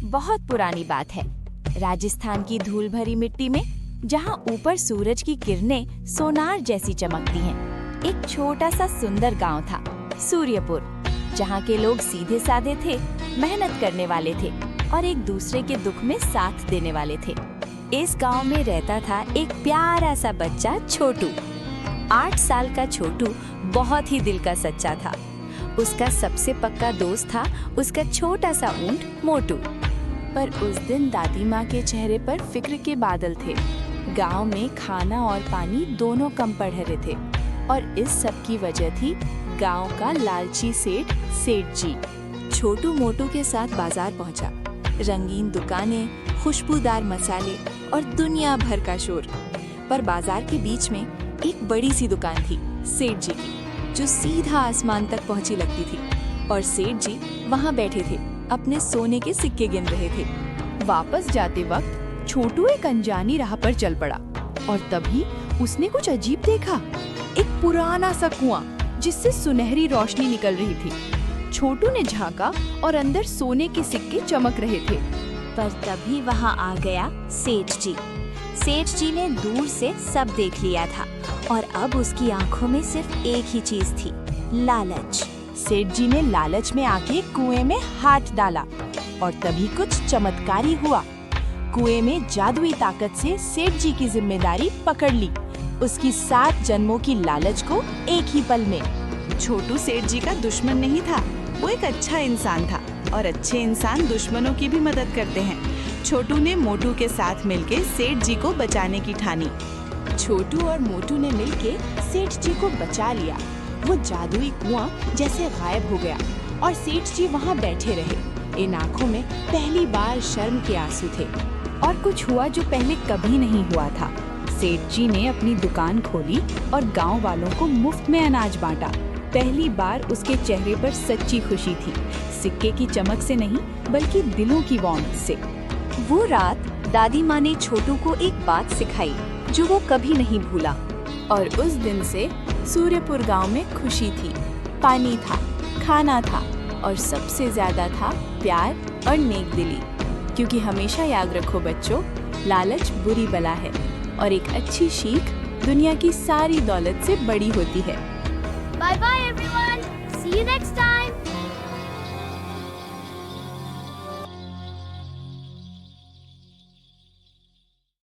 बहुत पुरानी बात है। राजस्थान की धूल भरी मिट्टी में, जहाँ ऊपर सूरज की किरणें सोनार जैसी चमकती हैं, एक छोटा सा सुंदर गांव था, सूर्यपुर, जहाँ के लोग सीधे साधे थे, मेहनत करने वाले थे और एक दूसरे के दुख में साथ देने वाले थे। इस गांव में रहता था एक प्यारा सा बच्चा, छोटू। 8 साल का छोटू बहुत ही दिल का सच्चा था। उसका सबसे पक्का दोस्त था उसका छोटा सा ऊंट मोटू। पर उस दिन दादी माँ के चेहरे पर फिक्र के बादल थे। गांव में खाना और पानी दोनों कम पड़ रहे थे और इस सब की वजह थी गांव का लालची सेठ जी। छोटू मोटू के साथ बाजार पहुंचा। रंगीन दुकानें, खुशबूदार मसाले और दुनिया भर का शोर। पर बाजार के बीच में एक बड़ी सी दुकान थी सेठ जी की, जो सीधा आसमान तक पहुंची लगती थी। और सेठ जी वहां बैठे थे, अपने सोने के सिक्के गिन रहे थे। वापस जाते वक्त छोटू एक अनजानी राह पर चल पड़ा और तभी उसने कुछ अजीब देखा। एक पुराना सा कुआं जिससे सुनहरी रोशनी निकल रही थी। छोटू ने झांका और अंदर सोने के सिक्के चमक रहे थे। पर तभी वहां आ गया सेठ जी। सेठ जी ने दूर से सब देख लिया था और अब उसकी आंखों में सिर्फ एक ही चीज थी, लालच। सेठ जी ने लालच में आके कुएं में हाथ डाला और तभी कुछ चमत्कारी हुआ। कुएं में जादुई ताकत से सेठ जी की जिम्मेदारी पकड़ ली, उसकी 7 जन्मों की लालच को एक ही पल में। छोटू सेठ जी का दुश्मन नहीं था, वो एक अच्छा इंसान था और अच्छे इंसान दुश्मनों की भी मदद करते हैं। छोटू ने मोटू के साथ मिलके सेठ जी को बचाने की ठानी। छोटू और मोटू ने मिलके सेठ जी को बचा लिया। वो जादुई कुआं जैसे गायब हो गया और सेठ जी वहां बैठे रहे। इन आंखों में पहली बार शर्म के आंसू थे। और कुछ हुआ जो पहले कभी नहीं हुआ था। सेठ जी ने अपनी दुकान खोली और गांव वालों को मुफ्त में अनाज बांटा। पहली बार उसके चेहरे पर सच्ची खुशी थी, सिक्के की चमक से नहीं बल्कि दिलों की वार्मथ से। वो रात दादी माँ ने छोटू को एक बात सिखाई जो वो कभी नहीं भूला। और उस दिन से सूर्यपुर गांव में खुशी थी, पानी था, खाना था और सबसे ज्यादा था प्यार और नेक दिली। क्योंकि हमेशा याद रखो बच्चों, लालच बुरी बला है और एक अच्छी सीख दुनिया की सारी दौलत से बड़ी होती है। Bye bye everyone. See you next time.